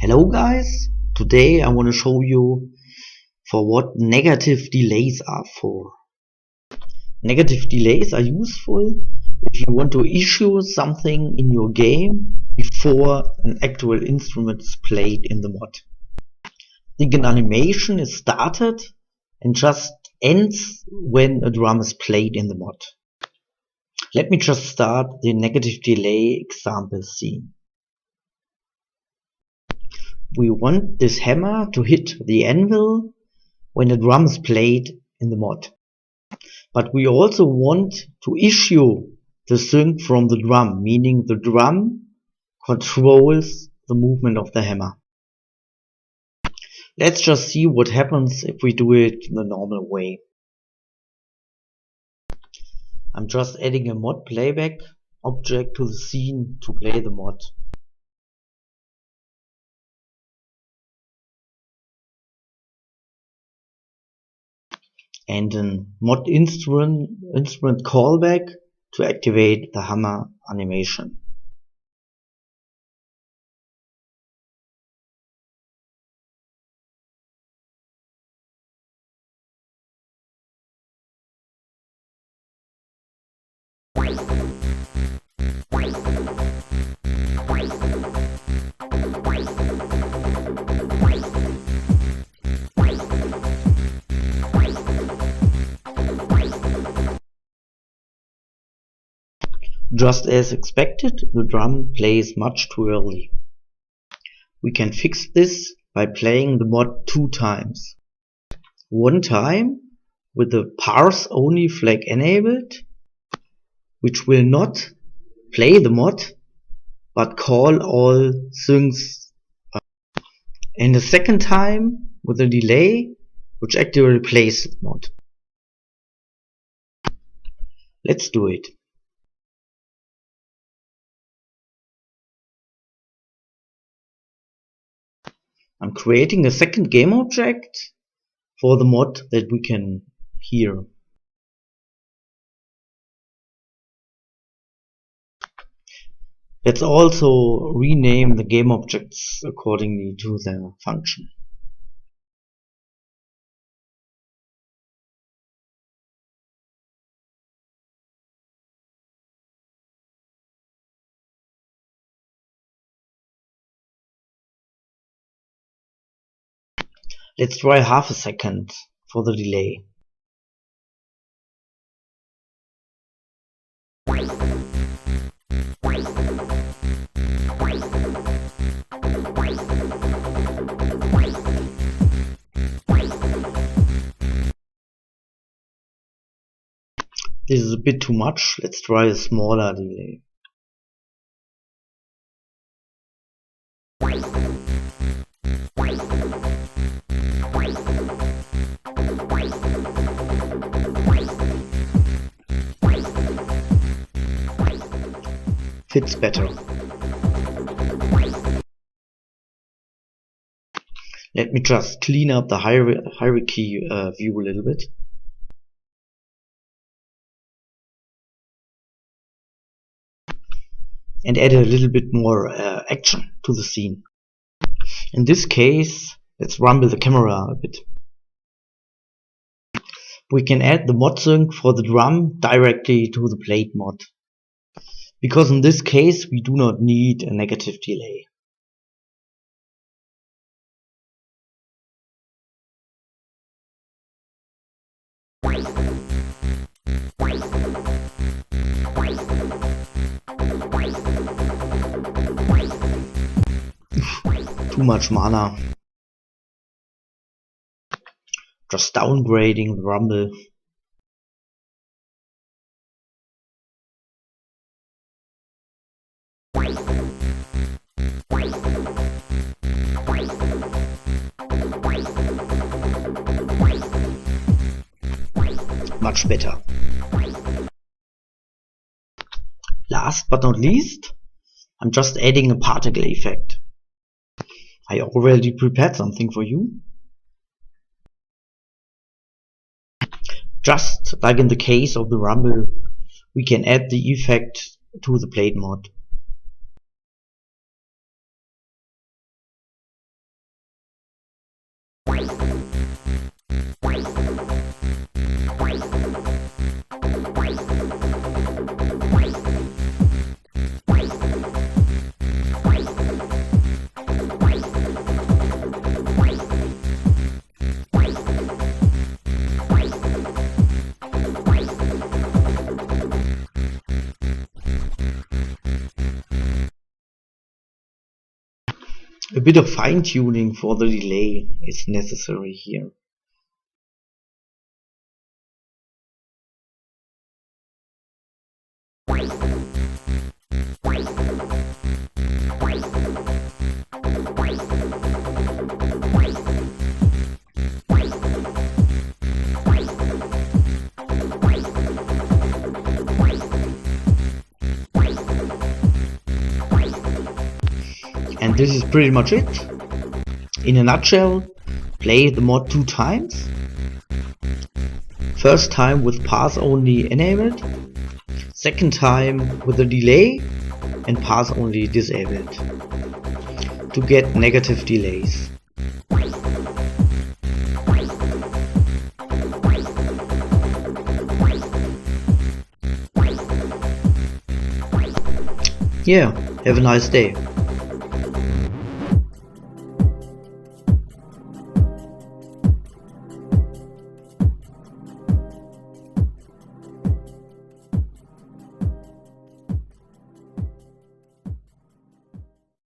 Hello guys, today I want to show you for what negative delays are for. Negative delays are useful if you want to issue something in your game before an actual instrument is played in the mod. Think an animation is started and just ends when a drum is played in the mod. Let me just start the negative delay example scene. We want this hammer to hit the anvil when the drum is played in the mod. But we also want to issue the sync from the drum, meaning the drum controls the movement of the hammer. Let's just see what happens if we do it the normal way. I'm just adding a mod playback object to the scene to play the mod. And a mod instrument callback to activate the hammer animation. Just as expected, the drum plays much too early. We can fix this by playing the mod 2 times. One time with the parse only flag enabled, which will not play the mod but call all syncs, and the second time with a delay which actually plays the mod. Let's do it. I'm creating a second game object for the mod that we can hear. Let's also rename the game objects accordingly to their function. Let's try half a second for the delay. This is a bit too much. Let's try a smaller delay. Fits better. Let me just clean up the hierarchy view a little bit. And add a little bit more action to the scene. In this case, let's rumble the camera a bit. We can add the mod sync for the drum directly to the played mod, because in this case we do not need a negative delay. Too much mana. Just downgrading the rumble. Much better. Last but not least, I'm just adding a particle effect. I already prepared something for you. Just like in the case of the rumble, we can add the effect to the played mod. A bit of fine-tuning for the delay is necessary here. And this is pretty much it. In a nutshell, play the mod 2 times. First time with pass only enabled, second time with a delay and pass only disabled to get negative delays. Yeah, have a nice day.